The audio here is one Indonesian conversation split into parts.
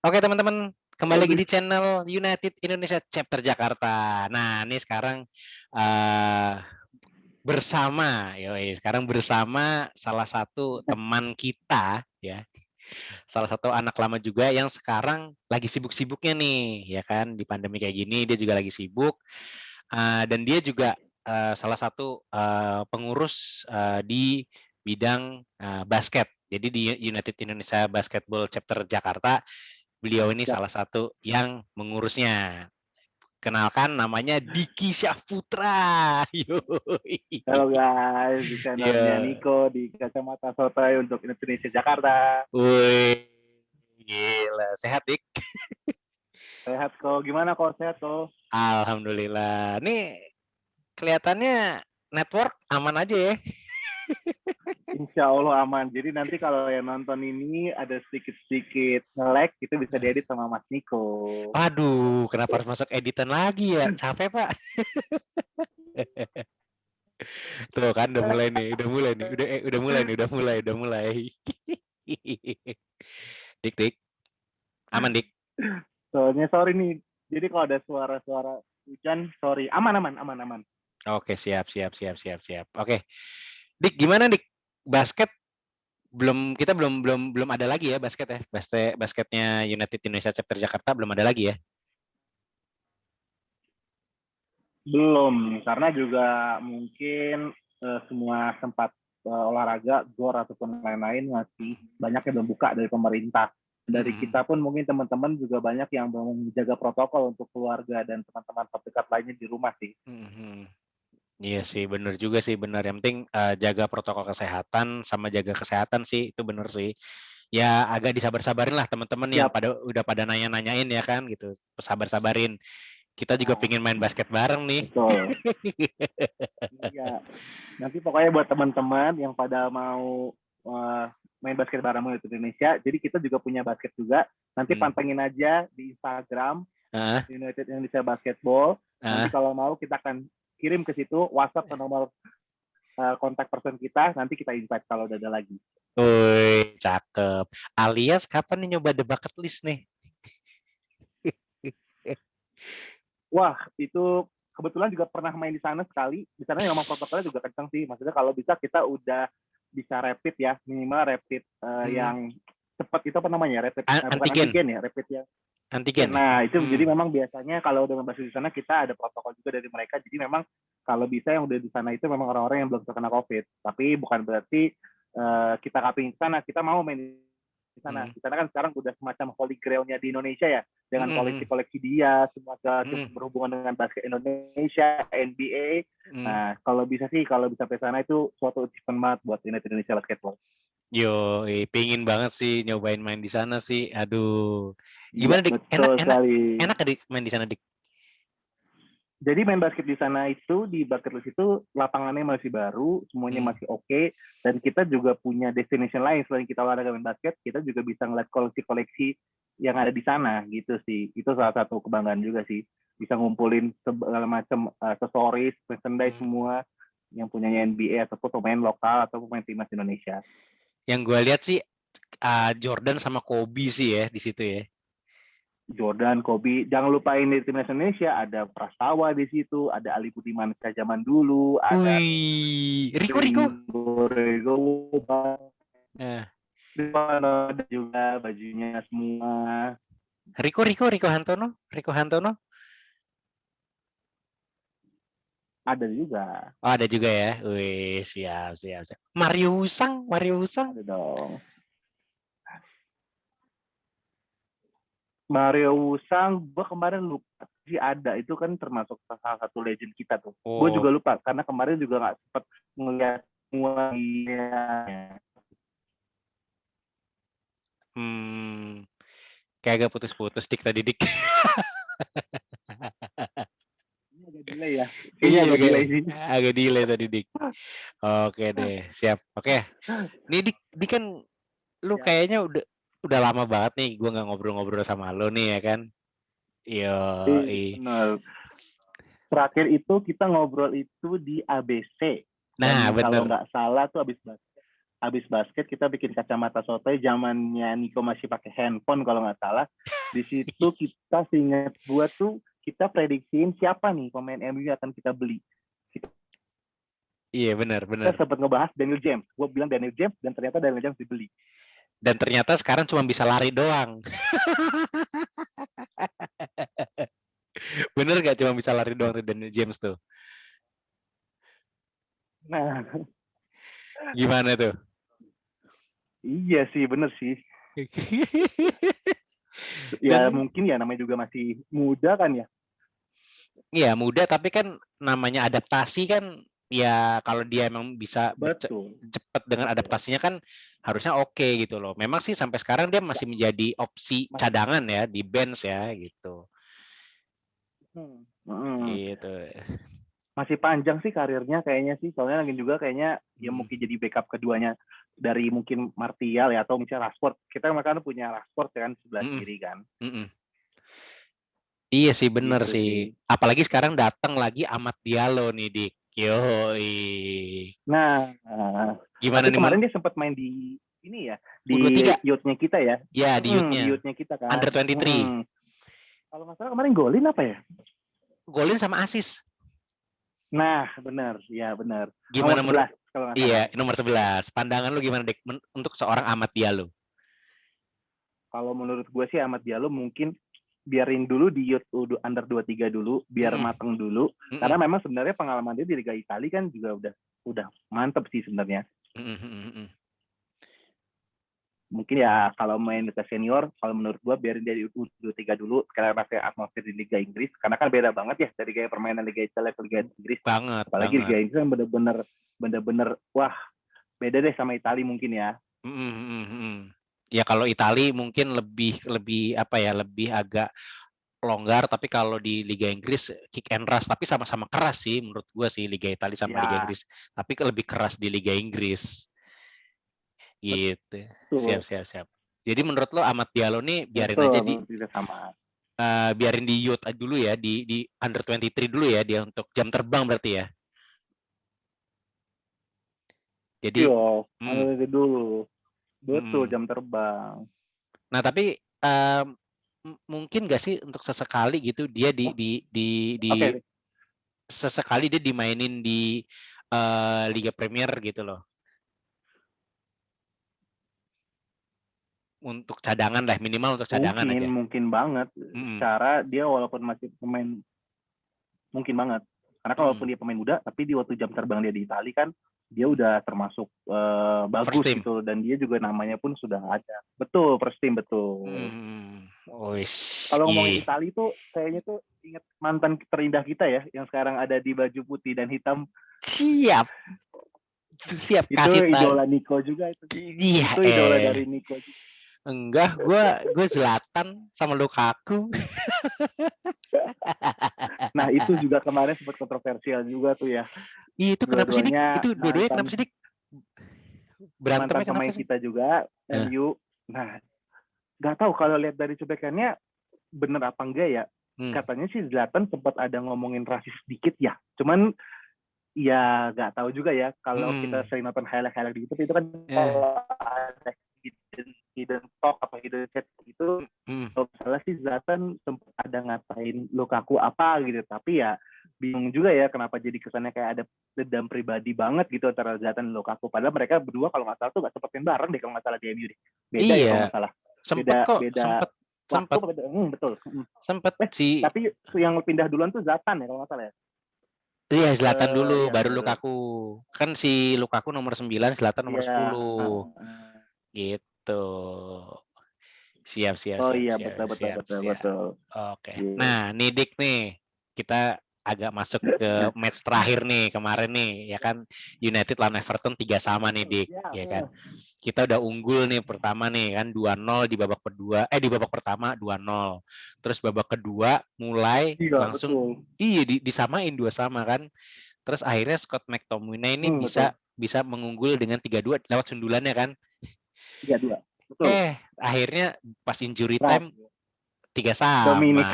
Oke teman-teman, kembali lagi Lebih di channel United Indonesia Chapter Jakarta. Nah, ini sekarang uh, sekarang bersama salah satu teman kita ya, salah satu anak lama juga yang sekarang lagi sibuk-sibuknya nih, ya kan di pandemi kayak gini dia juga lagi sibuk dan dia juga salah satu pengurus di bidang basket. Jadi di United Indonesia Basketball Chapter Jakarta beliau ini siap. salah satu yang mengurusnya. Kenalkan namanya Diki Syahputra. Halo guys, di channelnya Ya. Niko di Kacamata Sotoy untuk Indonesia Jakarta. Wih, gila. Sehat, Dik? Sehat kok? Gimana kok? Sehat kok? Alhamdulillah. Nih kelihatannya network aman aja ya. Insya Allah aman. Jadi nanti kalau yang nonton ini ada sedikit-sedikit nge-lag, itu bisa diedit sama Mas Niko. Waduh, kenapa harus masuk editan lagi ya? Capek, Pak. Tuh kan udah mulai nih, udah mulai. Dik, Dik. Aman, Dik. Soalnya sorry nih. Jadi kalau ada suara-suara hujan, sorry. Aman, aman, aman, aman. Oke, siap. Oke. Dik, gimana Dik? Basket kita belum ada lagi ya basket ya. Basketnya United Indonesia Chapter Jakarta belum ada lagi ya. Belum, karena juga mungkin semua tempat olahraga, GOR ataupun lain-lain masih banyak yang belum buka dari pemerintah. Dari Mm-hmm. kita pun mungkin teman-teman juga banyak yang belum menjaga protokol untuk keluarga dan teman-teman terdekat lainnya di rumah sih. Mm-hmm. Iya sih, bener juga sih, bener. Yang penting jaga protokol kesehatan sama jaga kesehatan sih, itu bener sih. Ya agak disabar-sabarin lah teman-teman yang Siap. udah pada nanya-nanyain ya kan gitu. Sabar-sabarin. Kita juga Nah, pengen main basket bareng nih. betul. Iya. Nanti pokoknya buat teman-teman yang pada mau uh, main basket bareng di Indonesia, jadi kita juga punya basket juga. Nanti Hmm. pantengin aja di Instagram Ah, United Indonesia Basketball. Nanti ah. kalau mau kita akan kirim ke situ WhatsApp ke nomor kontak person kita. Nanti kita invite kalau udah ada lagi. Woi, cakep. Alias kapan nih nyoba The Bucket List nih? Wah, itu kebetulan juga pernah main di sana sekali. Di sana memang protokolnya juga kencang sih. Maksudnya kalau bisa kita udah bisa rapid ya, minimal rapid Hmm. yang cepat itu apa namanya? Rapid bukan Antigen, antigen ya, rapid yang antigen ya. nah, itu Hmm. jadi memang biasanya kalau udah membahas di sana kita ada protokol juga dari mereka. Jadi memang kalau bisa yang udah di sana itu memang orang-orang yang belum terkena COVID. Tapi bukan berarti kita kaping di sana, kita mau main di sana. Hmm. Di sana kan sekarang udah semacam holy grail-nya di Indonesia ya, dengan Hmm. koleksi-koleksi dia, semua Hmm. berhubungan dengan basket Indonesia, NBA. Hmm. Nah, kalau bisa sih, kalau bisa ke sana itu suatu achievement banget buat Indonesia Basketball. Yo, pingin banget sih nyobain main di sana sih. Aduh, Iya, gimana Dik? Enak, betul enak, sekali. enak gak Dik main di sana Dik? Jadi main basket di sana itu di bucket list itu lapangannya masih baru, semuanya Hmm. masih oke, dan kita juga punya destination lain selain kita olahraga main basket, kita juga bisa ngeliat koleksi-koleksi yang ada di sana gitu sih. Itu salah satu kebanggaan juga sih. Bisa ngumpulin segala macam aksesoris, merchandise Hmm. semua yang punyanya NBA ataupun pemain lokal atau pemain timnas Indonesia. Yang gue lihat sih Jordan sama Kobe sih ya di situ ya. Jordan, Kobe, jangan lupain di timnas Indonesia ada Prastawa di situ, ada Ali Budiman zaman dulu, ada Wih, Riko. Ringo Rego, Eh, ada juga bajunya semua. Riko Hantono. Ada juga. Oh, ada juga ya. Wih, siap. Mario Husang. Ada dong. Mario Wusang, gue kemarin lupa sih ada. Itu kan termasuk salah satu legend kita tuh. Gue Oh, juga lupa, karena kemarin juga gak sempet ngeliat semua dia. kayak agak putus-putus Dik tadi Dik. Ini agak delay ya. Kayaknya Iya, agak kayak delay sih. agak delay tadi Dik. Oke deh, siap. Oke, nih Dik kan lu Ya. kayaknya udah lama banget nih gue nggak ngobrol-ngobrol sama lo nih ya kan. Yo, Benar. Terakhir itu kita ngobrol itu di ABC. nah Dan kalau bener. nggak salah tuh abis basket. habis basket kita bikin kacamata sotoy zamannya Niko masih pakai handphone kalau nggak salah. Di situ kita seingat gua tuh kita prediksiin siapa nih pemain MU yang akan kita beli. Iya benar. Kita sempat ngebahas Daniel James. Gua bilang Daniel James dan ternyata Daniel James dibeli. Dan ternyata sekarang cuma bisa lari doang. Bener gak cuma bisa lari doang Daniel James tuh? Nah, Gimana tuh? iya sih, bener sih. Ya mungkin ya namanya juga masih muda kan ya. Iya muda tapi kan namanya adaptasi kan ya kalau dia emang bisa cepat dengan adaptasinya kan harusnya oke gitu loh. Memang sih sampai sekarang dia masih menjadi opsi cadangan ya di bench ya gitu. Gitu. Masih panjang sih karirnya kayaknya sih. Soalnya lagi juga kayaknya ya mungkin jadi backup keduanya dari mungkin Martial ya atau misalnya Rashford. Kita kan punya Rashford kan sebelah kiri kan. Iya sih bener gitu sih. Apalagi sekarang datang lagi Amad Diallo nih Dik. Yoi. Nah, gimana tapi nih kemarin dia sempat main di ini ya di U23. youth-nya kita ya. Ya di youth-nya. Di youth-nya kita kan. Under 23. Kalau nggak salah kemarin golin apa ya? Golin sama asis. Nah, benar. Ya, benar. Gimana nomor 11 kalau nggak salah. Iya, nomor 11. Pandangan lu gimana Dik untuk seorang Amad Diallo? Kalau menurut gue sih Amad Diallo mungkin biarin dulu di youth under 23 dulu biar mateng dulu karena memang sebenarnya pengalaman dia di Liga Italia kan juga udah mantep sih sebenarnya. Mungkin ya kalau main ke senior kalau menurut gua biarin dia di U23 dulu karena masih atmosfer di Liga Inggris karena kan beda banget ya dari gaya permainan Liga Italia ke Liga Inggris. Apalagi Liga Inggris kan bener-bener wah beda deh sama Italia mungkin ya. Ya kalau Italia mungkin lebih apa ya lebih agak longgar tapi kalau di Liga Inggris kick and rush tapi sama-sama keras sih menurut gue sih Liga Italia sama Liga Inggris tapi lebih keras di Liga Inggris gitu. Siap. Jadi menurut lo Amad Diallo nih biarin aja di biarin di youth dulu ya di under 23 dulu ya dia untuk jam terbang berarti ya. Jadi dulu. Betul, jam terbang. Nah, tapi mungkin nggak sih untuk sesekali gitu dia sesekali dia dimainin di Liga Premier gitu loh. Untuk cadangan lah, minimal untuk cadangan aja. Mungkin banget. Cara dia walaupun masih pemain mungkin banget. Karena kalaupun dia pemain muda, tapi di waktu jam terbang dia di Italia kan dia udah termasuk bagus gitu dan dia juga namanya pun sudah ada. Betul, first team betul. Kalau ngomongin Italia tuh kayaknya tuh inget mantan terindah kita ya yang sekarang ada di baju putih dan hitam. Siap itu idola Nico juga itu. Iya, itu idola dari Nico juga. Enggak, gue Zlatan sama Lukaku. Nah itu juga kemarin sempat kontroversial juga tuh ya. Itu kenapa sih Dik? Itu dua-duanya kenapa sih Dik? Berantemnya kenapa pemain sih? Kita juga MU. Nah nggak tahu kalau lihat dari cuplikannya bener apa enggak ya. Katanya sih Zlatan sempat ada ngomongin rasis sedikit ya. Cuman ya nggak tahu juga ya. Kalau kita sering nonton highlight gitu itu kan kalau ada hidden talk apa hidden chat gitu kalau salah sih Zlatan sempat ada ngatain Lukaku apa gitu tapi ya bingung juga ya kenapa jadi kesannya kayak ada dendam pribadi banget gitu antara Zlatan dan Lukaku padahal mereka berdua kalau nggak salah tuh nggak sempat main bareng deh kalau nggak salah di MU deh beda ya kalau nggak salah sempat betul sempat sih tapi yang pindah duluan tuh Zlatan ya kalau nggak salah ya. Iya, Zlatan dulu baru Lukaku. Kan si Lukaku nomor 9, Zlatan nomor 10. Gitu. Siap. Betul. Oke. Nah, nih Dik nih. Kita agak masuk ke match terakhir nih kemarin nih, ya kan United lawan Everton 3-3 nih Dik, ya kan. Kita udah unggul nih pertama nih kan 2-0 di babak pertama 2-0. Terus babak kedua mulai langsung disamain 2-2 kan. Terus akhirnya Scott McTominay ini bisa mengunggul dengan 3-2 lewat sundulannya kan. 3-2. Betul. Akhirnya pas injury time 3-3. Dominik.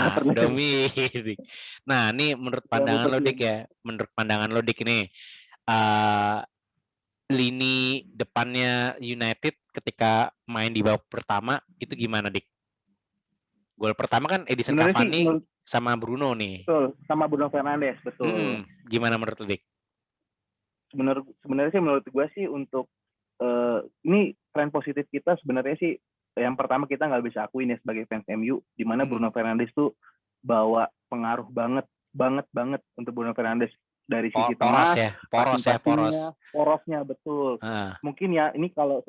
Nah, ini menurut pandangan lo Dik ya. Menurut pandangan lo Dik ini lini depannya United ketika main di babak pertama itu gimana, Dik? Gol pertama kan Edison Sebenarnya sih Cavani sama Bruno nih. betul, sama Bruno Fernandes, betul. Gimana menurut lu, Dik? Sebenarnya sih menurut gue sih untuk ini tren positif kita sebenarnya sih yang pertama kita nggak bisa akuin ya sebagai fans MU, di mana Bruno Fernandes tuh bawa pengaruh banget untuk Bruno Fernandes dari sisi tengah, porosnya betul. Mungkin ya ini kalau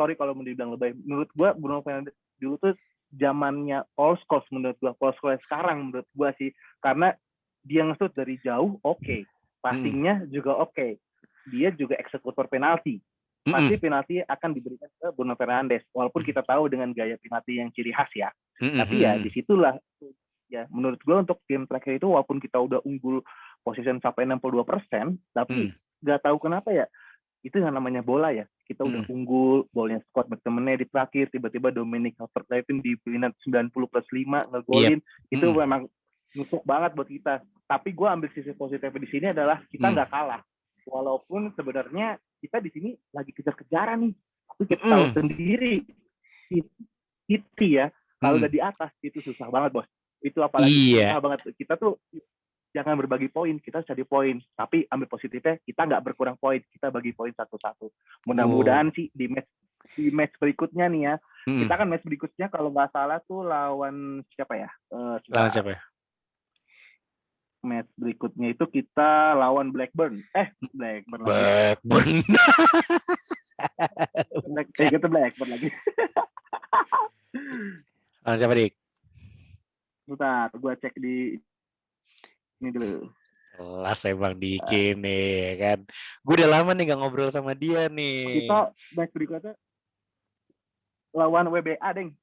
dibilang lebay, menurut gue Bruno Fernandes dulu tuh zamannya Paul Scholes menurut gue, Paul Scholes sekarang menurut gue sih, karena dia nge-shoot dari jauh oke. Passingnya juga oke. Dia juga eksekutor penalti. Pasti penalti akan diberikan ke Bruno Fernandes, walaupun kita tahu dengan gaya penalti yang ciri khas ya. Tapi ya disitulah ya menurut gue untuk game terakhir itu walaupun kita udah unggul possession sampai 62%, tapi nggak tahu kenapa ya itu yang namanya bola ya. Kita udah unggul, bolanya Scott McTominay di terakhir, tiba-tiba Dominic Calvert-Lewin di peringkat 90+5 ngegolin. Itu memang nusuk banget buat kita. Tapi gue ambil sisi positifnya di sini adalah kita nggak kalah. Walaupun sebenarnya kita di sini lagi kejar-kejaran nih, tapi kita tahu sendiri itu ya kalau udah di atas itu susah banget bos. Itu apalagi susah banget. Kita tuh jangan berbagi poin, kita cari poin. Tapi ambil positifnya, kita nggak berkurang poin, kita bagi poin satu-satu. Mudah-mudahan sih di match berikutnya nih ya, kita kan match berikutnya kalau nggak salah tuh lawan siapa ya? Lawan siapa ya? Match berikutnya itu kita lawan Blackburn. Blackburn. Kita Blackburn lagi. Lawan siapa, Dik? Bentar, gue cek di ini dulu. Kelas emang Diki nih kan. Gue udah lama nih gak ngobrol sama dia nih. Kita match berikutnya lawan WBA, Deng.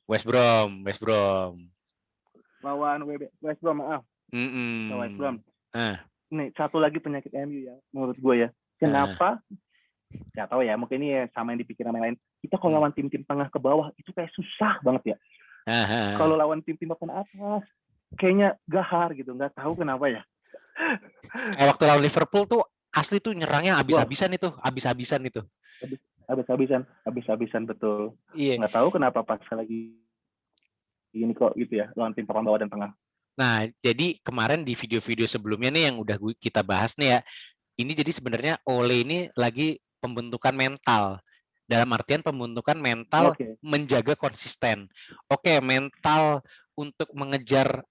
West Brom. Lawan West Brom, maaf. West Brom. Nih, satu lagi penyakit MU ya, menurut gue ya. Kenapa? Gak tahu ya, mungkin ini ya sama yang dipikir sama yang lain. Kita kalau lawan tim-tim tengah ke bawah, itu kayak susah banget ya. Kalau lawan tim-tim papan atas, kayaknya gahar gitu. Gak tahu kenapa ya. Kayak waktu lawan Liverpool tuh, asli tuh nyerangnya habis-habisan itu. Habis-habisan, betul. Iya. Gak tahu kenapa pas lagi ini kok gitu ya, lawan tim papan bawah dan tengah. Nah, jadi kemarin di video-video sebelumnya nih yang udah kita bahas nih ya, ini jadi sebenarnya Ole ini lagi pembentukan mental. Dalam artian pembentukan mental menjaga konsisten. Mental untuk mengejar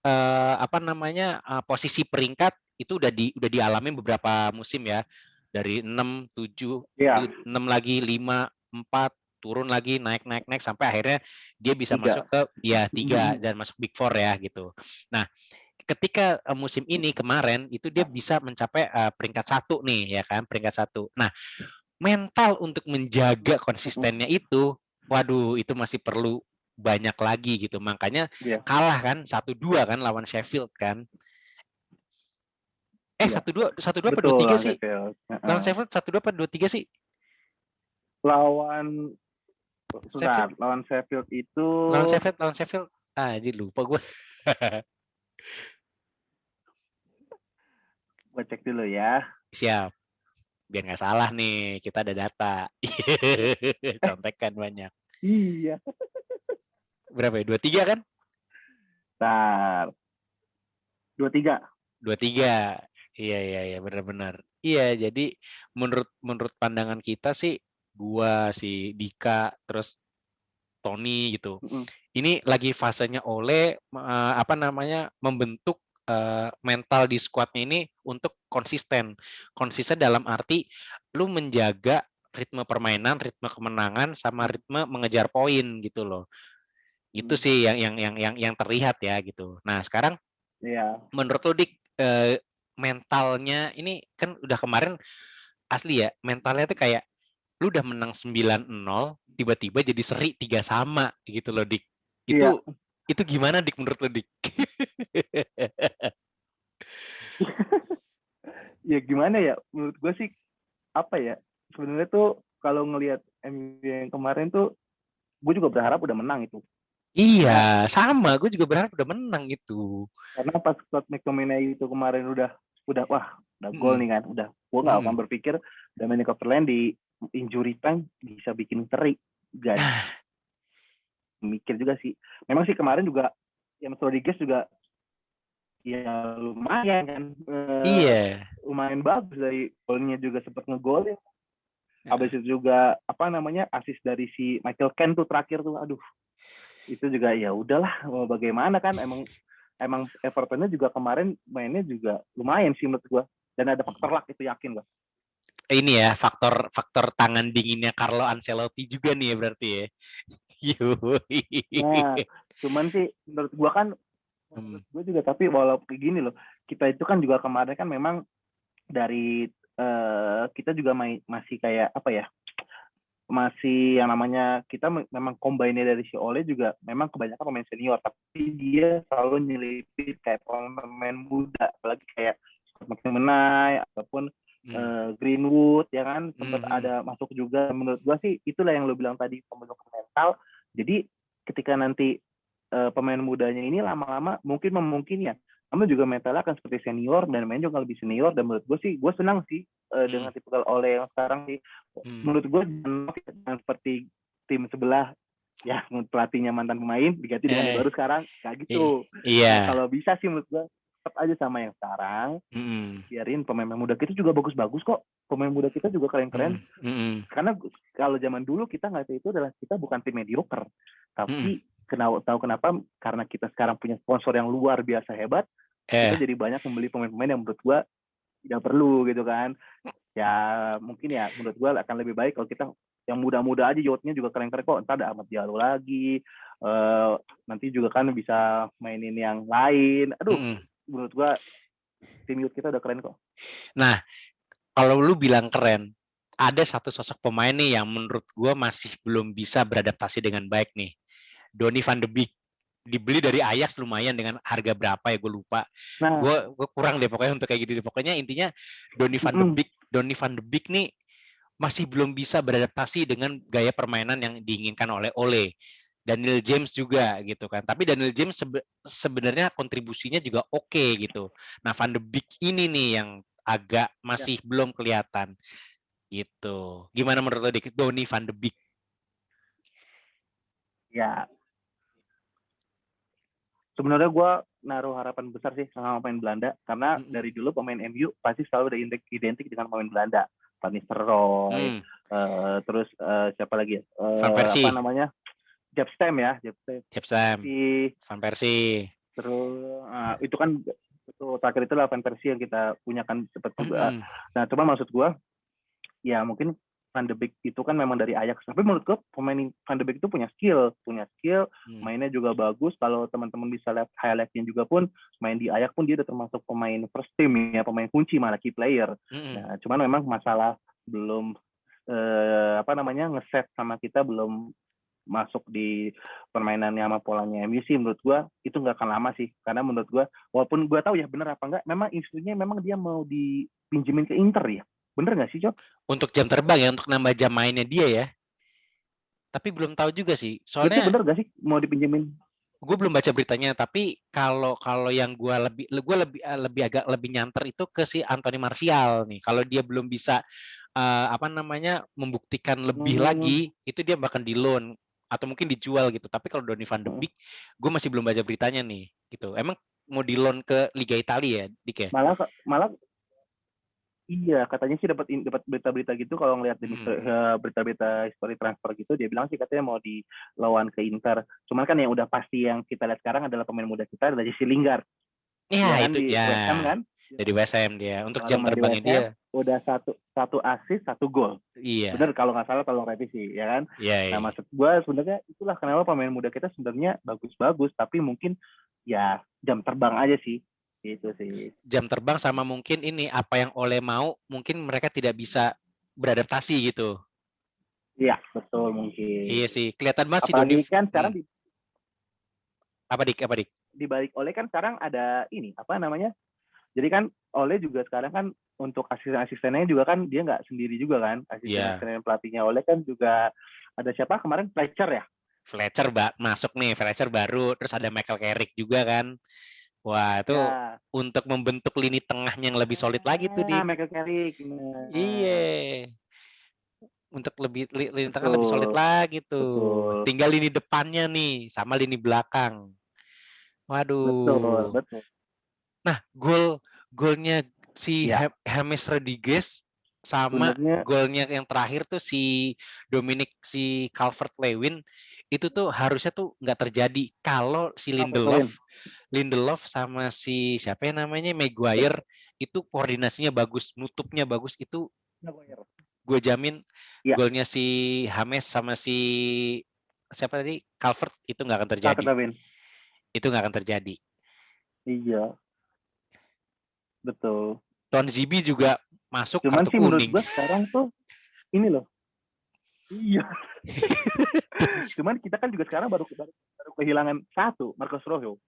posisi peringkat itu udah dialami beberapa musim ya. Dari 6, 7, 6 lagi, 5, 4, turun lagi, naik sampai akhirnya dia bisa masuk ke 3 dan masuk Big Four ya gitu. Nah, ketika musim ini kemarin itu dia bisa mencapai peringkat 1 nih ya kan, peringkat 1. Nah, mental untuk menjaga konsistennya itu, waduh itu masih perlu banyak lagi gitu. Makanya kalah kan 1-2 kan lawan Sheffield kan. 1-2 apa 2-3 sih? Lawan Sheffield 1-2 apa 2-3 sih? Lawan Sheffield itu lawan Sheffield. Jadi lupa gue. Gue cek dulu ya. Siap. Biar nggak salah nih, kita ada data. Contekan banyak. Iya. Berapa ya? 2-3 kan? Bentar. 2-3. Iya, benar-benar. Iya, jadi menurut pandangan kita sih, gua, si Dika, terus Tony gitu. Ini lagi fasenya Ole membentuk mental di squadnya ini untuk konsisten. Konsisten dalam arti lu menjaga ritme permainan, ritme kemenangan, sama ritme mengejar poin gitu loh. Itu sih yang terlihat ya gitu. Nah sekarang, menurut lu Dik, mentalnya ini kan udah kemarin asli ya, mentalnya tuh kayak lu udah menang 9-0, tiba-tiba jadi seri 3-3 gitu loh Dik. Itu gimana Dik menurut lu Dik? Ya gimana ya, menurut gue sih apa ya, sebenarnya tuh kalau ngelihat MU yang kemarin tuh gue juga berharap udah menang itu. Iya, sama, gue juga berharap udah menang itu. Karena pas Scott McTominay itu kemarin udah gol nih kan, gue nggak akan berpikir Dominic Calvert-Lewin di injury time bisa bikin teri. Gak mikir juga sih. Memang sih kemarin juga James Rodriguez juga ya lumayan kan. Iya. Lumayan bagus dari golnya juga sempat ngegolin. Habis itu juga assist dari si Michael Keane tuh terakhir tuh, aduh, itu juga ya udahlah, mau bagaimana kan, emang Evertonnya juga kemarin mainnya juga lumayan sih menurut gua, dan ada faktor luck itu yakin gua. Ini ya faktor tangan dinginnya Carlo Ancelotti juga nih ya berarti ya. Nah, cuman sih menurut gua juga, tapi walaupun kayak gini loh, kita itu kan juga kemarin kan memang dari kita juga masih kayak masih yang namanya kita memang combine dari si Ole juga memang kebanyakan pemain senior, tapi dia selalu nyelipit kayak pemain muda, apalagi kayak Scott McTominay ataupun Greenwood ya kan, sempat ada masuk juga. Menurut gua sih itulah yang lo bilang tadi, pembentukan mental. Jadi ketika nanti pemain mudanya ini lama-lama mungkin ya kamu juga mentalnya akan seperti senior dan main juga lebih senior, dan menurut gue senang sih dengan tipikal Ole yang sekarang sih. Menurut gue jangan seperti tim sebelah ya, pelatihnya mantan pemain diganti dengan yang baru sekarang kayak gitu. Iya. Nah, kalau bisa sih menurut gue tetap aja sama yang sekarang. Biarin pemain muda kita juga bagus-bagus kok. Pemain muda kita juga keren-keren. Karena kalau zaman dulu kita nggak itu adalah kita bukan tim mediocre, tapi tahu kenapa? Karena kita sekarang punya sponsor yang luar biasa hebat, kita jadi banyak membeli pemain-pemain yang menurut gua tidak perlu gitu kan. Ya mungkin ya menurut gua akan lebih baik kalau kita yang muda-muda aja, youth-nya juga keren-keren kok. Entar ada Ahmad Diallo lagi, nanti juga kan bisa mainin yang lain. Aduh, menurut gua tim youth kita udah keren kok. Nah, kalau lu bilang keren, ada satu sosok pemain nih yang menurut gua masih belum bisa beradaptasi dengan baik nih. Donny van de Beek. Dibeli dari Ajax lumayan dengan harga berapa ya gue lupa. Nah, gue kurang deh pokoknya untuk kayak gitu. Pokoknya intinya Donny van de Beek nih masih belum bisa beradaptasi dengan gaya permainan yang diinginkan oleh Ole. Daniel James juga gitu kan. Tapi Daniel James sebenarnya kontribusinya juga oke gitu. Nah, Van de Beek ini nih yang agak masih belum kelihatan gitu. Gimana menurut lo Donny van de Beek? Ya, sebenarnya gue naruh harapan besar sih sama pemain Belanda, karena dari dulu pemain MU pasti selalu ada identik dengan pemain Belanda. Van Nistelrooy, terus siapa lagi ya? Apa namanya? Jaap Stam ya, Van Persie. Terus itu kan itu terakhir itu lah Van Persie yang kita punya kan cepat juga. Nah, cuma maksud gue ya mungkin Van de Beek itu kan memang dari Ajax, tapi menurut gue pemain Van de Beek itu punya skill, mainnya juga bagus. Kalau teman-teman bisa lihat highlightnya juga pun, main di Ajax pun dia udah termasuk pemain first team ya, pemain kunci malah key player. Nah, cuman memang masalah belum ngeset sama kita, belum masuk di permainannya sama polanya MU sih. Menurut gue itu nggak akan lama sih, karena menurut gue walaupun gue tahu ya bener apa enggak, memang isunya memang dia mau dipinjemin ke Inter ya. Bener nggak sih, Cok? Untuk jam terbang ya, untuk nambah jam mainnya dia ya. Tapi belum tahu juga sih. Soalnya itu bener nggak sih mau dipinjemin? Gue belum baca beritanya, tapi kalau yang gue lebih nyanter itu ke si Anthony Martial nih. Kalau dia belum bisa membuktikan lebih lagi, itu dia bahkan di loan atau mungkin dijual gitu. Tapi kalau Donny van de Beek, gue masih belum baca beritanya nih. Gitu. Emang mau di loan ke Liga Italia ya, Dik ya? Malah iya, katanya sih dapat berita-berita gitu, kalau ngelihat di berita-berita history transfer gitu, dia bilang sih katanya mau di lawan ke Inter. Cuman kan yang udah pasti yang kita lihat sekarang adalah pemain muda kita adalah Jesse Lingard. Ya, kan itu di ya. West Ham kan? Jadi West Ham dia. Untuk jam Di terbangnya West Ham, dia udah satu assist, 1 gol. Iya. Bener kalau nggak salah, tolong revisi ya kan. Iya. Nah, maksud gue sebenarnya itulah kenapa pemain muda kita sebenarnya bagus-bagus, tapi mungkin ya jam terbang aja sih. Gitu sih. Jam terbang sama mungkin ini apa yang Ole mau, mungkin mereka tidak bisa beradaptasi gitu. Iya, betul mungkin. Iya sih, kelihatan banget sih Donny kan sekarang apa dik? Di balik Ole kan sekarang ada ini, apa namanya? Jadi kan Ole juga sekarang kan untuk asisten-asistennya juga kan dia nggak sendiri juga kan. Asisten pelatihnya Ole kan juga ada siapa kemarin? Fletcher ya? Fletcher masuk nih, Fletcher baru. Terus ada Michael Carrick juga kan. Wah, itu untuk membentuk lini tengahnya yang lebih solid lagi tuh di Michael Carrick. Iya. untuk lebih lini tengah lebih solid Betul, lagi tuh. betul, Tinggal lini depannya nih sama lini belakang. betul, Waduh. betul. Nah, golnya si Ya, James Rodriguez sama sebenarnya golnya yang terakhir tuh si Calvert-Lewin itu tuh harusnya tuh nggak terjadi kalau si Calvert-Lewin. Lindelof sama si siapa yang namanya Maguire itu koordinasinya bagus, nutupnya bagus, itu gue jamin Ya, golnya si James sama si siapa tadi Calvert itu nggak akan terjadi. Calvert-Lewin. Itu nggak akan terjadi. Iya, betul. Tuan Zibi juga masuk Cuman kartu sih menurut kuning. gue sekarang tuh ini loh. Iya. Cuman kita kan juga sekarang baru kehilangan satu, Marcos Rojo.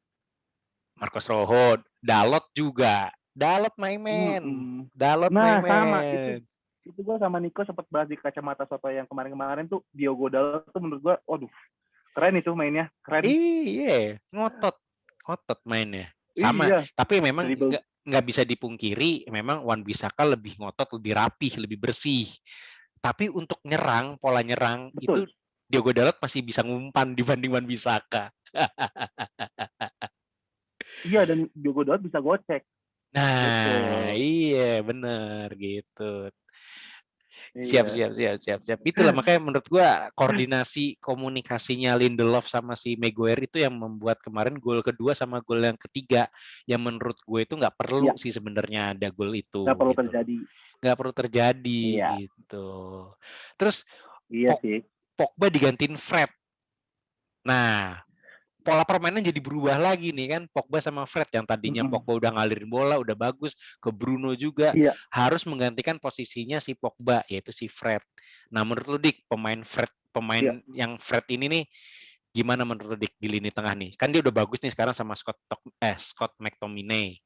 Marcos Rojo, Dalot juga. Dalot my man. Mm-mm. Dalot my Nah, sama man. itu gue sama Nico sempat bahas di kacamata soto yang kemarin-kemarin tuh Diogo Dalot tuh menurut gue, waduh, keren itu mainnya, keren. Iya, ngotot mainnya. Sama, Iya, tapi memang dribble. nggak bisa dipungkiri, memang Wan Bissaka lebih ngotot, lebih rapih, lebih bersih. Tapi untuk nyerang, pola nyerang itu Betul. Diogo Dalot masih bisa ngumpan dibanding Wan Bissaka. Iya, dan Diogo Dalot bisa gocek. Nah, Betul. iya bener gitu. Siap, Iya. siap, siap, siap, siap. Itulah makanya menurut gua koordinasi komunikasinya Lindelof sama si Maguire itu yang membuat kemarin gol kedua sama gol yang ketiga yang menurut gue itu nggak perlu Iya, sih sebenarnya ada gol nggak itu perlu gitu loh. terjadi. Nggak perlu terjadi Iya, gitu. Terus iya sih. Pogba digantiin Fred. Nah, pola permainan jadi berubah lagi nih kan, Pogba sama Fred yang tadinya Mm-mm. Pogba udah ngalirin bola udah bagus, ke Bruno juga Iya, harus menggantikan posisinya si Pogba yaitu si Fred. Nah menurut lu Dik, iya, pemain yang Fred ini nih gimana menurut lu Dik di lini tengah nih? Kan dia udah bagus nih sekarang sama Scott McTominay.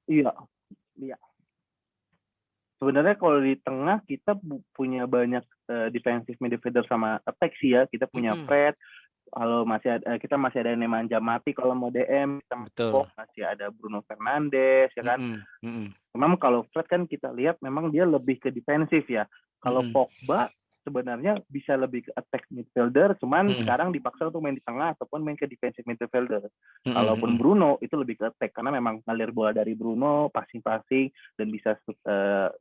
iya, iya. Sebenarnya kalau di tengah kita punya banyak defensive midfielder sama attack sih ya. Kita punya Mm-mm, Fred, kalau masih ada kita masih ada Nemanja Matic kalau mau DM, kita betul. masih ada Bruno Fernandes ya kan. Mm-mm, mm-mm, Memang kalau Fred kan kita lihat memang dia lebih ke defensif ya. Kalau mm-mm, Pogba sebenarnya bisa lebih ke attack midfielder, cuman mm-mm, sekarang dipaksa untuk main di tengah ataupun main ke defensive midfielder. Kalaupun mm-mm. Bruno itu lebih ke attack karena memang ngalir bola dari Bruno, passing-passing dan bisa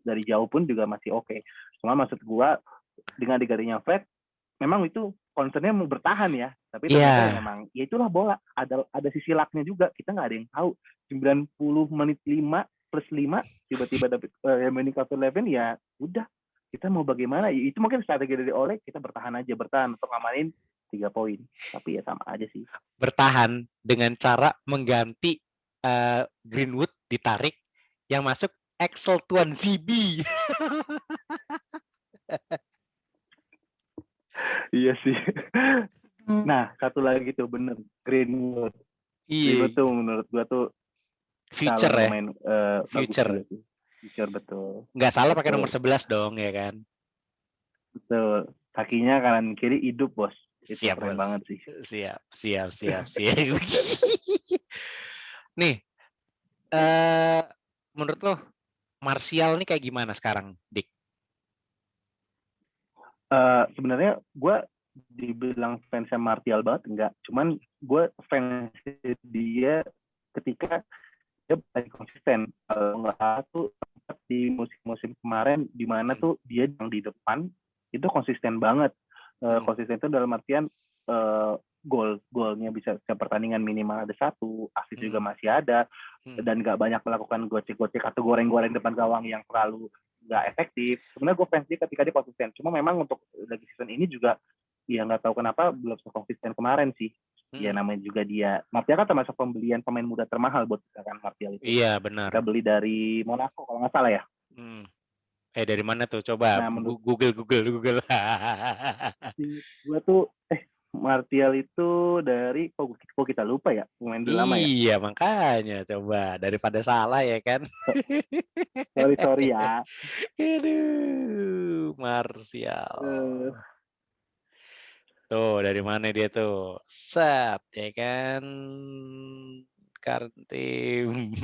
dari jauh pun juga masih oke. Cuma maksud gua dengan digantinya Fred, memang itu concernnya mau bertahan ya, tapi ternyata ya Iya, memang ya itulah bola, ada sisi lucknya juga, kita nggak ada yang tahu 90 menit 5 plus 5 tiba-tiba dapet Emily Calvert-Lewin, ya udah kita mau bagaimana, itu mungkin strategi dari Ole, kita bertahan untuk ngamanin 3 poin, tapi ya sama aja sih. bertahan dengan cara mengganti Greenwood ditarik yang masuk Axel Tuan Zibi. Iya sih. Nah, satu lagi tuh bener, Greenwood. Greenwood Iya, tuh menurut gua tuh future calon ya, pemain bagus future. juga sih. Future, betul. Nggak salah pakai nomor Betul. 11 dong ya kan. Betul. Kakinya kanan kiri hidup, bos. Itu Siap keren bos. banget sih. Siap, siap, siap, siap. Nih, eh menurut lo Martial nih kayak gimana sekarang, Dik? Sebenarnya gue dibilang fansnya Martial banget enggak. Cuman gue fans dia ketika dia paling konsisten. Kalau nggak salah tuh di musim-musim kemarin di mana tuh dia yang di depan itu konsisten banget. Konsisten itu dalam artian golnya bisa setiap pertandingan minimal ada satu, assist juga masih ada, dan nggak banyak melakukan gocek-gocek atau goreng-goreng depan gawang yang terlalu nggak efektif. Sebenarnya gue fans dia ketika dia konsisten. Cuma memang untuk lagi season ini juga ya nggak tahu kenapa belum sekonsisten kemarin sih. Ya namanya juga dia. Martial kan termasuk pembelian pemain muda termahal buat kita kan, Martial itu. Iya benar. Kita beli dari Monaco kalau nggak salah ya. Dari mana tuh? Coba Nah menurut Google. gue tuh Martial itu dari kok kita lupa ya, pemain udah lama ya. Iya makanya coba daripada salah ya kan. Sorry ya. Aduh, Martial. Tuh, dari mana dia tuh? Set, ya kan? Kartim.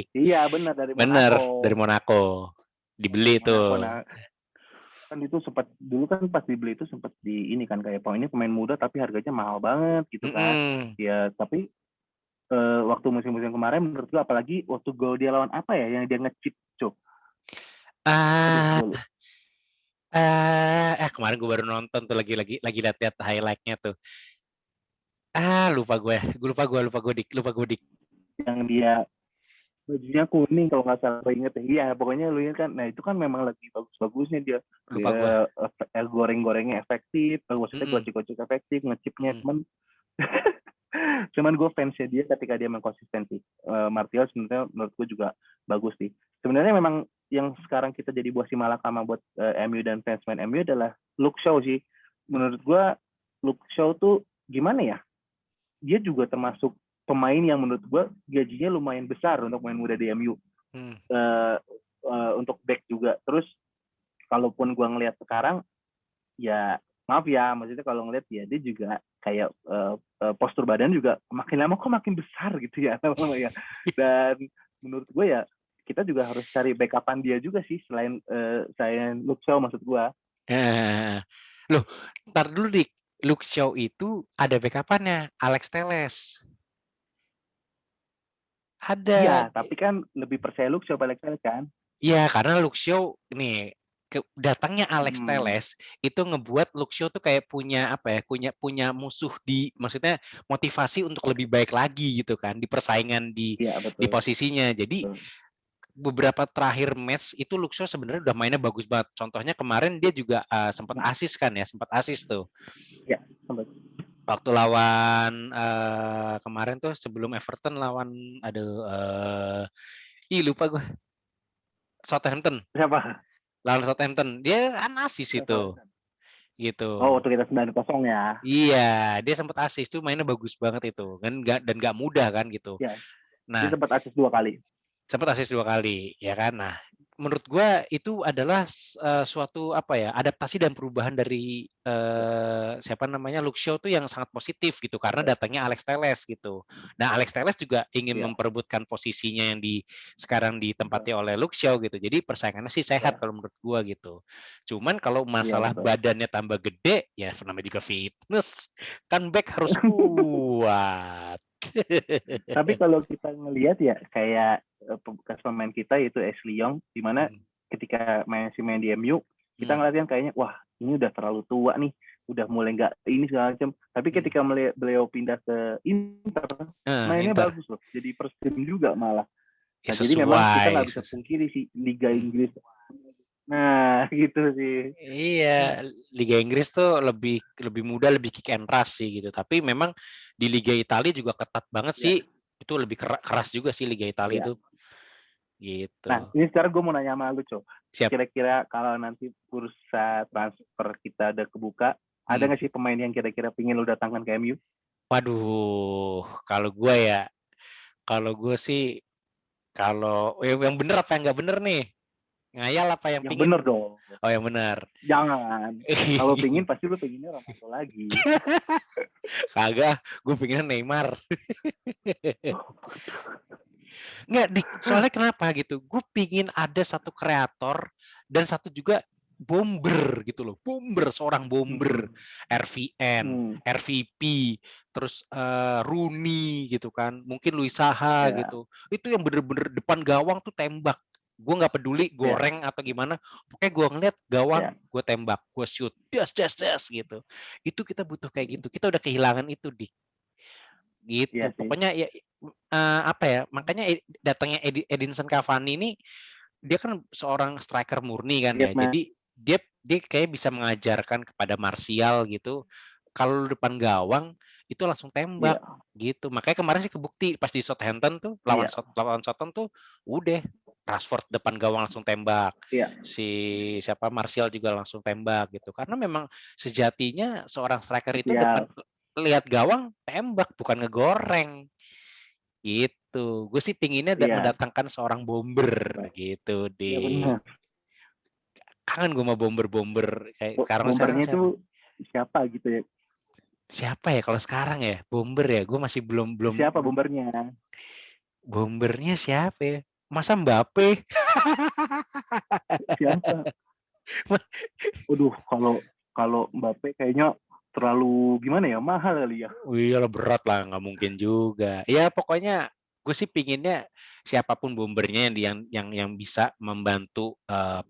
Iya benar dari Bener, Monaco. dari Monaco. Dibeli tuh. Monaco. Nah, kan itu sempat dulu kan pas dibeli itu sempat di ini kan kayak ini pemain muda tapi harganya mahal banget gitu kan. Mm-mm. Ya tapi waktu musim-musim kemarin menurut gue apalagi waktu gol dia lawan apa ya yang dia ngechip cuk. Aduh Ah, gue kemarin gue baru nonton tuh lagi lihat highlightnya tuh. Lupa gue dik. yang dia bajunya kuning kalau nggak salah inget ya. Iya pokoknya lu ingat kan. Nah itu kan memang lagi bagus-bagusnya dia. Lupa gue. Goreng-gorengnya efektif, maksudnya Mm-mm. gocek-gocek efektif, ngechipnya Mm. cuman gue fansnya dia ketika dia mengkonsistensi. Martial sebenarnya menurut gue juga bagus sih. Sebenarnya memang yang sekarang kita jadi buah si malakama buat MU dan fansman MU adalah Luke Shaw sih. Menurut gue Luke Shaw tuh gimana ya? Dia juga termasuk pemain yang menurut gue gajinya lumayan besar untuk main muda di MU. Mm. Untuk back juga. Terus kalaupun gue ngelihat sekarang, ya maaf ya, maksudnya kalau ngelihat ya dia juga kayak postur badan juga makin lama kok makin besar gitu ya. Dan menurut gue ya kita juga harus cari backupan dia juga sih selain Luke Shaw maksud gue. Loh, ntar dulu dik. Luke Shaw itu ada backupannya, Alex Telles. Ada. Iya, tapi kan lebih percaya Luke Shaw Alex Telles kan. Iya, karena Luke Shaw nih datangnya Alex Telles itu ngebuat Luke Shaw tuh kayak punya apa ya, punya musuh maksudnya motivasi untuk lebih baik lagi gitu kan di persaingan di posisinya. Jadi beberapa terakhir match itu Luke Shaw sebenarnya udah mainnya bagus banget. Contohnya kemarin dia juga sempat assist tuh. Iya, sempat. Waktu lawan kemarin tuh sebelum Everton lawan lupa gue. Southampton. Siapa? Lawan Southampton. Dia assist itu. Gitu. Oh, waktu kita 9-0 ya. Iya, dia sempat assist tuh mainnya bagus banget itu. Dan nggak mudah kan gitu. Iya. Dia Nah, sempat assist 2 kali. sempat assist 2 kali, ya kan. Nah, menurut gue itu adalah suatu apa ya, adaptasi dan perubahan dari siapa namanya Luke Shaw tuh yang sangat positif gitu karena datangnya Alex Telles gitu. Nah, Alex Telles juga ingin memperebutkan posisinya yang sekarang ditempati oleh Luke Shaw gitu. Jadi persaingannya sih sehat kalau menurut gue gitu. Cuman kalau masalah badannya tambah gede, ya namanya juga fitness, kan back harus kuat. Tapi kalau kita ngelihat ya kayak bekas pemain kita itu Ashley Young, di mana ketika main di MU kita ngeliatnya kayaknya wah ini udah terlalu tua nih, udah mulai nggak ini segala macam. Tapi ketika beliau pindah ke Inter, mainnya bagus loh, jadi first team juga malah. Nah, jadi memang kita nggak bisa pungkiri sih Liga Inggris. Nah gitu sih. Iya, Liga Inggris tuh lebih mudah, lebih kick and rush sih gitu. Tapi memang di Liga Italia juga ketat banget sih. Itu lebih keras juga sih Liga Italia itu. Gitu. Nah, ini sekarang gue mau nanya sama lu, Cok. Siap. Kira-kira kalau nanti bursa transfer kita ada kebuka, ada nggak sih pemain yang kira-kira pingin lu datangkan ke MU? Waduh, kalau gue sih, kalau yang bener apa yang nggak bener nih? Ngayal apa yang pingin? Bener dong. Oh, yang bener. Jangan. Kalau pingin pasti lu pinginnya Ronaldo lagi. Kagak, gue pinginnya Neymar. Nggak, soalnya kenapa gitu? Gue pingin ada satu kreator dan satu juga bomber gitu loh. Seorang bomber. RVN, RVP, terus Rooney gitu kan. Mungkin Luis Saha gitu. Itu yang bener-bener depan gawang tuh tembak. Gue nggak peduli goreng atau gimana. Pokoknya gue ngeliat gawang, gue tembak, gue shoot, das gitu. Itu kita butuh kayak gitu. Kita udah kehilangan itu, Dik. Gitu. Pokoknya ya apa ya? Makanya datangnya Edinson Cavani ini dia kan seorang striker murni kan ya. Jadi dia kayak bisa mengajarkan kepada Martial gitu. Kalau depan gawang itu langsung tembak gitu. Makanya kemarin sih kebukti pas di Southampton tuh lawan Southampton tuh udah Rashford depan gawang langsung tembak. Si siapa Martial juga langsung tembak gitu. Karena memang sejatinya seorang striker itu depan lihat gawang tembak bukan ngegoreng. Gitu. Gue sih pinginnya mendatangkan seorang bomber gitu di. Kangen gue sama bomber kayak sekarang. Bombernya itu siapa gitu ya? Siapa ya kalau sekarang ya? Bomber ya? Gue masih belum. Siapa bombernya? Bombernya siapa ya? Masa Mbappe? Siapa? Waduh, kalau Mbappe kayaknya terlalu gimana ya, mahal kali ya. Iyalah berat lah, nggak mungkin juga. Ya pokoknya gue sih pinginnya siapapun bombernya yang bisa membantu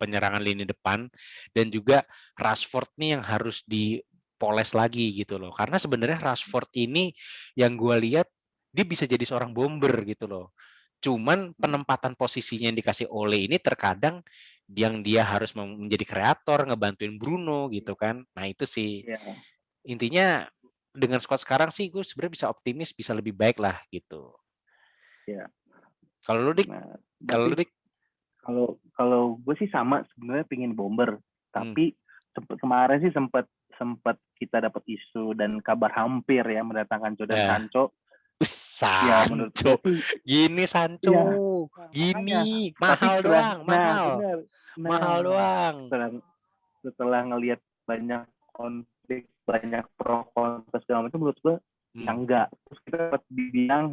penyerangan lini depan, dan juga Rashford nih yang harus dipoles lagi gitu loh. Karena sebenarnya Rashford ini yang gue lihat dia bisa jadi seorang bomber gitu loh. Cuman penempatan posisinya yang dikasih Ole ini terkadang yang dia harus menjadi kreator, ngebantuin Bruno gitu kan. Nah itu sih Iya, intinya dengan squad sekarang sih gue sebenarnya bisa optimis bisa lebih baik lah gitu. iya. Kalau lu dik, Nah, kalau berarti lu dik, kalau kalau gue sih sama sebenarnya pingin bomber, hmm. tapi kemarin sih sempat sempat kita dapat isu dan kabar hampir ya mendatangkan Jadon Ya, Sancho. Ya menurut gue Sancho, sih, gini Sancho, iya. Nah, makanya. gini Tapi mahal doang, nah mahal, benar. mahal Nah, doang. setelah ngelihat banyak konflik, banyak pro kontra segala macam, menurut gue ya Hmm. enggak. Terus kita dapat dibilang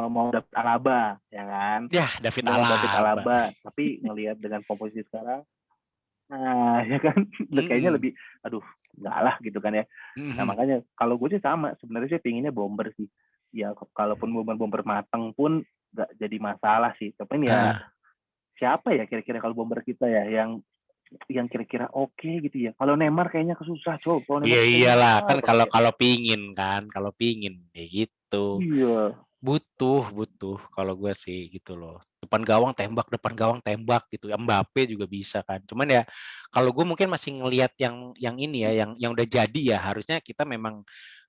mau dapat Alaba, ya kan? Ya, David Kita mau dapat Alaba. Alaba, tapi ngelihat dengan komposisi sekarang, nah ya kan, kayaknya Hmm. lebih, aduh, enggak lah gitu kan ya. Nah Hmm. makanya kalau gue sih sama, sebenarnya sih pinginnya bomber sih. Ya kalaupun bomber mateng pun nggak jadi masalah sih. Tapi ya Ah, siapa ya kira-kira kalau bomber kita ya yang kira-kira oke gitu ya. Kalau Neymar kayaknya kesusah, coba. Kalau iya Neymar kayaknya iyalah mahal kan banget kalau ya. kalau pingin kan, kalau pingin ya gitu. Iya. Butuh kalau gue sih gitu loh. Depan gawang tembak gitu. Mbappe juga bisa kan. Cuman ya kalau gue mungkin masih ngelihat yang ini ya, yang udah jadi ya harusnya kita memang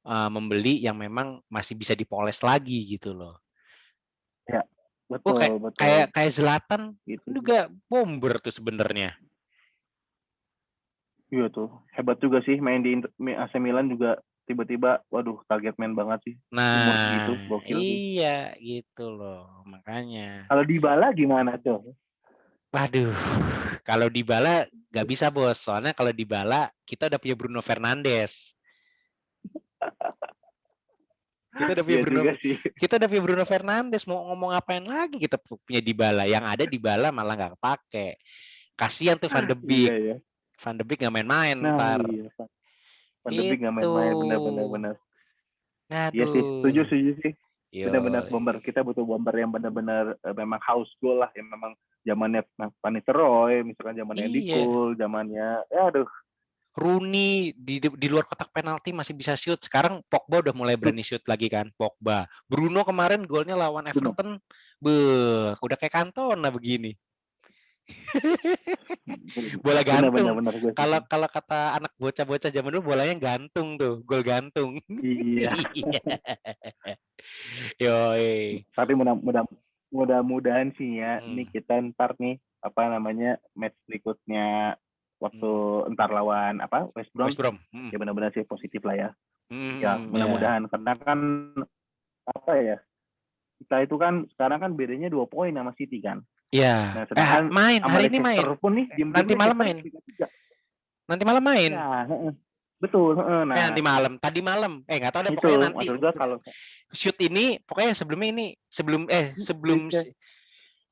membeli yang memang masih bisa dipoles lagi gitu loh. Ya, Oh betul, betul. kayak Zlatan Gitu. juga bomber tuh sebenarnya. Iya tuh. Hebat juga sih main di AC Milan juga tiba-tiba, waduh, target man banget sih. Umur segitu, Nah, gokil sih. iya gitu loh. Makanya. Kalau Dybala gimana tuh? Waduh, kalau Dybala nggak bisa bos. Soalnya kalau Dybala kita udah punya Bruno Fernandes. Kita udah punya Iya Bruno, juga sih. kita udah punya Bruno Fernandes. Mau ngomong apain lagi kita punya Dybala. Yang ada Dybala malah nggak kepake. Kasihan tuh Van de Iya Beek. ya. Van de Beek nggak main-main Nah ntar. iya, Van de Beek nggak Itu. main-main, benar-benar. Iya sih, setuju, Aduh. setuju sih. Benar-benar Yo. bomber. Kita butuh bomber yang benar-benar memang house goal lah. Yang memang zamannya Van Nistelrooy, misalkan zamannya Andy Iya. Cole, zamannya, ya aduh. Rooney di luar kotak penalti masih bisa shoot. Sekarang Pogba udah mulai berani shoot lagi kan. Pogba. Bruno kemarin golnya lawan Benar. Everton. Udah kayak Cantona begini. Bola Benar-benar gantung. benar gue Kalau setuju. kalau kata anak bocah-bocah zaman dulu bolanya gantung tuh, gol gantung. Iya. Yoi. Tapi mudah-mudahan sih ya, ini Hmm. kita ntar nih apa namanya match berikutnya waktu Hmm. ntar lawan apa West Brom, West Brom. Hmm. ya benar-benar sih positif lah ya. Ya Ya. mudah-mudahan karena kan apa ya, kita itu kan sekarang kan bedanya 2 poin sama City kan. Ya. Nah sedangkan Main sama hari ini Leicester main. pun nih diem-diem Nanti malam Leicester main. peringkat 3. Nanti malam main. Ya betul. Nanti Nah malam. Tadi malam. Nggak tahu deh itu pokoknya nanti maksud gue kalau shoot ini pokoknya sebelumnya ini sebelum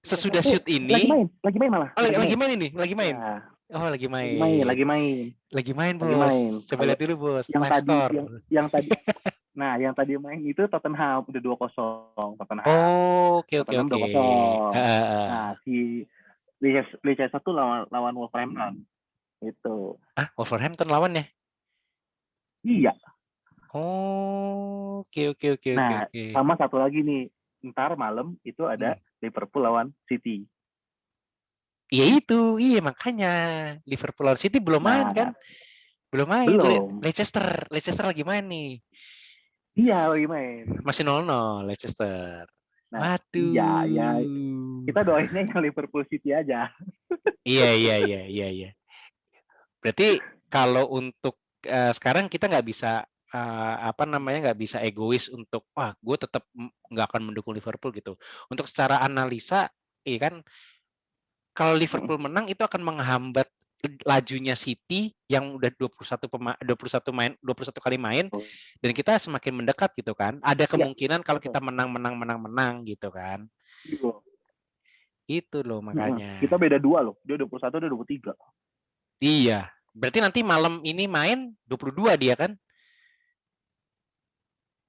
sesudah Leicester shoot ini lagi main malah oh lagi lagi main. main ini lagi main. Ya Oh lagi lagi main, main. lagi main. Lagi main Lagi main. bos. Coba Kalau lihat dulu bos. yang Live tadi score. yang tadi main itu Tottenham udah 2-0 Tottenham. Oh, oke oke Tottenham oke. 2-0. Heeh. Nah, si Leicester satu lawan Wolverhampton. Itu. Wolverhampton lawan ya? Iya. Oh, oke oke oke oke Nah, oke. sama satu lagi nih. Ntar malam itu Hmm. ada Liverpool lawan City. Iya itu, iya makanya Liverpool lawan City belum main kan? Nah, Belum main. belum. Leicester lagi main nih. Iya, lagi main. Masih 0-0 Leicester. Nah, iya, ya Waduh. kita doainnya yang Liverpool City aja. Iya iya iya iya iya. Berarti kalau untuk sekarang kita nggak bisa apa namanya nggak bisa egois untuk wah gue tetap nggak akan mendukung Liverpool gitu. Untuk secara analisa, iya kan kalau Liverpool menang itu akan menghambat lajunya City yang udah 21 kali main dan kita semakin mendekat gitu kan. Ada Iya, kemungkinan kalau betul. kita menang gitu kan. Iya. Itu loh makanya. Kita beda 2 loh. Dia 21, dia 23. Iya. Berarti nanti malam ini main 22 dia kan?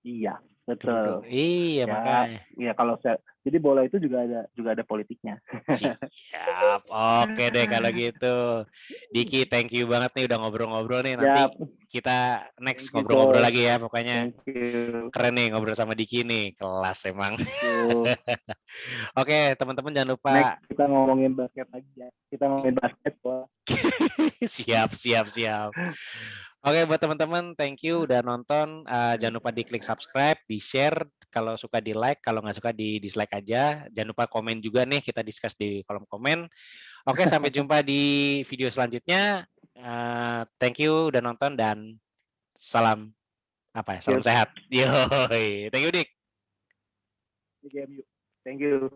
Iya, 22. betul. Iya, Ya, makanya. ya kalau saya jadi bola itu juga ada politiknya. Siap. Oke deh kalau gitu. Diki, thank you banget nih udah ngobrol-ngobrol nih. Nanti Ya, kita next thank you ngobrol-ngobrol coach. lagi ya. Pokoknya Thank you. keren nih ngobrol sama Diki nih. Kelas emang. Thank you. Oke, teman-teman jangan lupa. Next kita ngomongin basket lagi ya. Kita ngomongin basket kok. Siap, siap, siap. Oke, buat teman-teman, thank you udah nonton. Jangan lupa diklik subscribe, di-share. Kalau suka di-like, kalau nggak suka di-dislike aja. Jangan lupa komen juga nih, kita discuss di kolom komen. Oke, sampai jumpa di video selanjutnya. Thank you udah nonton dan salam apa ya? Salam Yes. sehat. Yoi. Thank you, Dik. Thank you.